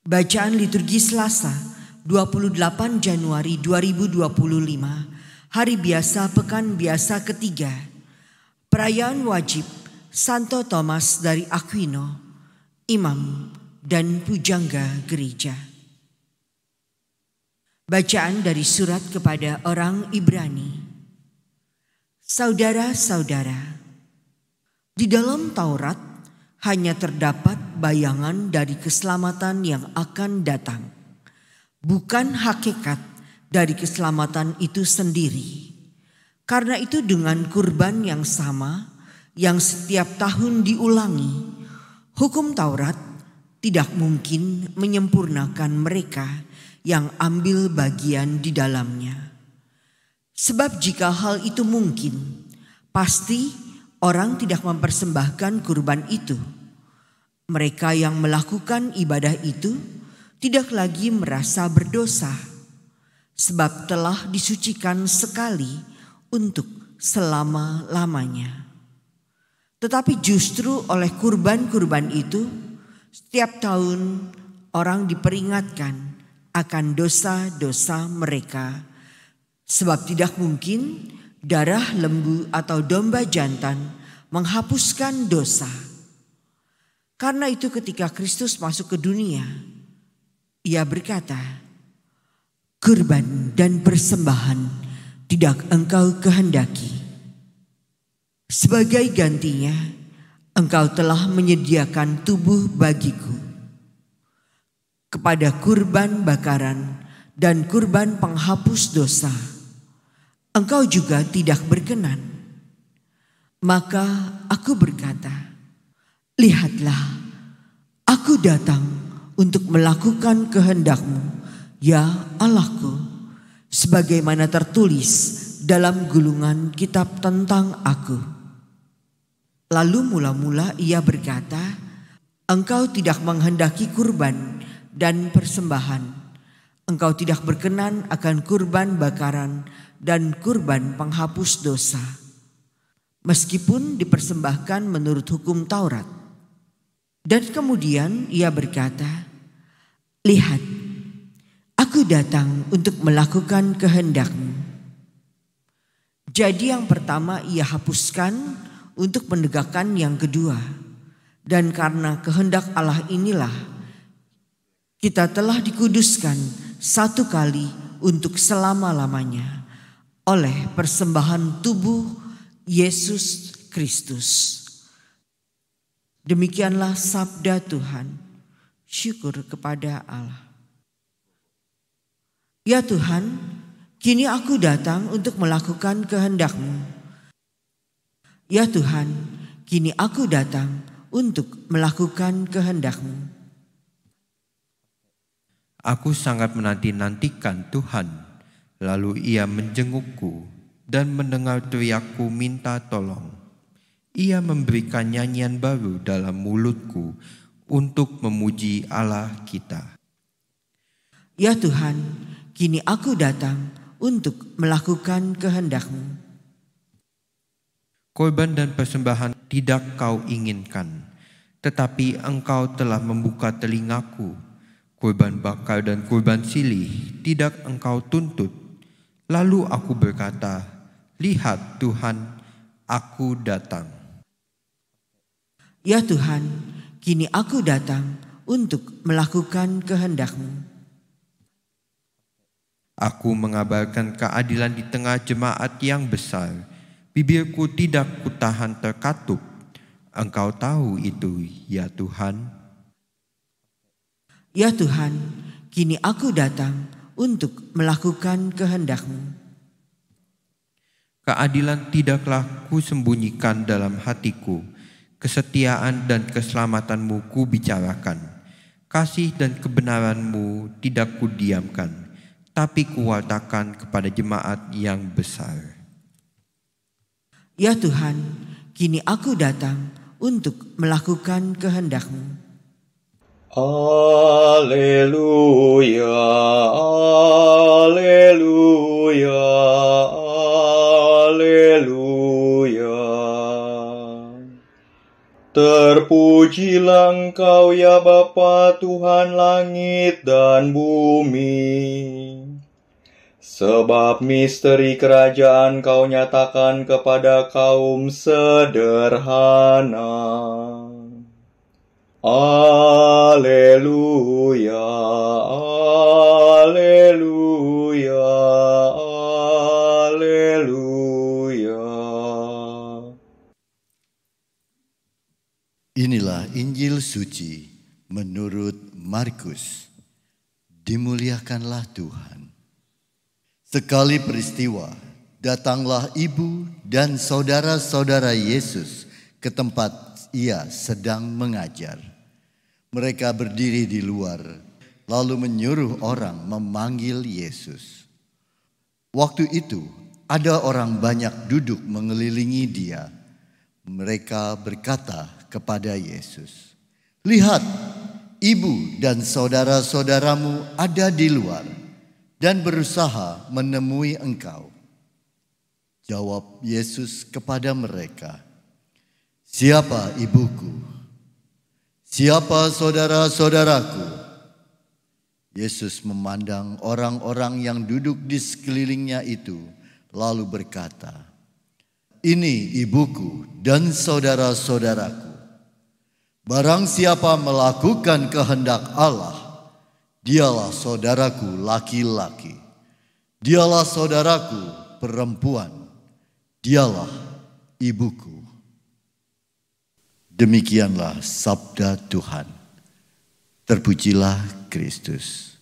Bacaan liturgi Selasa, 28 Januari 2025, hari biasa pekan biasa ketiga. Perayaan wajib Santo Thomas dari Aquino, imam dan pujangga gereja. Bacaan dari surat kepada orang Ibrani. Saudara-saudara, di dalam Taurat hanya terdapat bayangan dari keselamatan yang akan datang, bukan hakikat dari keselamatan itu sendiri. Karena itu dengan kurban yang sama, yang setiap tahun diulangi, hukum Taurat tidak mungkin menyempurnakan mereka yang ambil bagian di dalamnya. Sebab jika hal itu mungkin, pasti orang tidak mempersembahkan kurban itu. Mereka yang melakukan ibadah itu tidak lagi merasa berdosa, sebab telah disucikan sekali untuk selama-lamanya. Tetapi justru oleh kurban-kurban itu, setiap tahun orang diperingatkan akan dosa-dosa mereka, sebab tidak mungkin darah lembu atau domba jantan menghapuskan dosa. Karena itu ketika Kristus masuk ke dunia, Ia berkata, "Kurban dan persembahan tidak Engkau kehendaki. Sebagai gantinya, Engkau telah menyediakan tubuh bagiku. Kepada kurban bakaran dan kurban penghapus dosa, Engkau juga tidak berkenan. Maka aku berkata, lihatlah, aku datang untuk melakukan kehendak-Mu, ya Allahku, sebagaimana tertulis dalam gulungan kitab tentang aku." Lalu mula-mula Ia berkata, "Engkau tidak menghendaki kurban dan persembahan. Engkau tidak berkenan akan kurban bakaran dan kurban penghapus dosa, meskipun dipersembahkan menurut hukum Taurat." Dan kemudian Ia berkata, "Lihat, aku datang untuk melakukan kehendak-Mu." Jadi yang pertama Ia hapuskan untuk menegakkan yang kedua. Dan karena kehendak Allah inilah kita telah dikuduskan satu kali untuk selama-lamanya oleh persembahan tubuh Yesus Kristus. Demikianlah sabda Tuhan. Syukur kepada Allah. Ya Tuhan, kini aku datang untuk melakukan kehendak-Mu. Ya Tuhan, kini aku datang untuk melakukan kehendak-Mu. Aku sangat menanti-nantikan Tuhan. Lalu Ia menjengukku dan mendengar teriakku minta tolong. Ia memberikan nyanyian baru dalam mulutku untuk memuji Allah kita. Ya Tuhan, kini aku datang untuk melakukan kehendak-Mu. Korban dan persembahan tidak Kau inginkan, tetapi Engkau telah membuka telingaku. Korban bakar dan korban silih tidak Engkau tuntut. Lalu aku berkata, lihat Tuhan, aku datang. Ya Tuhan, kini aku datang untuk melakukan kehendak-Mu. Aku mengabarkan keadilan di tengah jemaat yang besar. Bibirku tidak kutahan terkatup. Engkau tahu itu, ya Tuhan. Ya Tuhan, kini aku datang untuk melakukan kehendak-Mu. Keadilan tidaklah kusembunyikan dalam hatiku. Kesetiaan dan keselamatan-Mu kubicarakan. Kasih dan kebenaran-Mu tidak kudiamkan, tapi kuwartakan kepada jemaat yang besar. Ya Tuhan, kini aku datang untuk melakukan kehendak-Mu. Alleluia, alleluia, alleluia. Terpujilah Engkau ya Bapa Tuhan langit dan bumi. Sebab misteri kerajaan Kau nyatakan kepada kaum sederhana. Alleluia, alleluia, alleluia. Inilah Injil suci menurut Markus. Dimuliakanlah Tuhan. Sekali peristiwa, datanglah ibu dan saudara-saudara Yesus ke tempat ia sedang mengajar. Mereka berdiri di luar, lalu menyuruh orang memanggil Yesus. Waktu itu, ada orang banyak duduk mengelilingi dia. Mereka berkata kepada Yesus, "Lihat, ibu dan saudara-saudaramu ada di luar dan berusaha menemui engkau." Jawab Yesus kepada mereka, "Siapa ibuku? Siapa saudara-saudaraku?" Yesus memandang orang-orang yang duduk di sekelilingnya itu, lalu berkata, "Ini ibuku dan saudara-saudaraku. Barang siapa melakukan kehendak Allah, dialah saudaraku laki-laki, dialah saudaraku perempuan, dialah ibuku." Demikianlah sabda Tuhan. Terpujilah Kristus.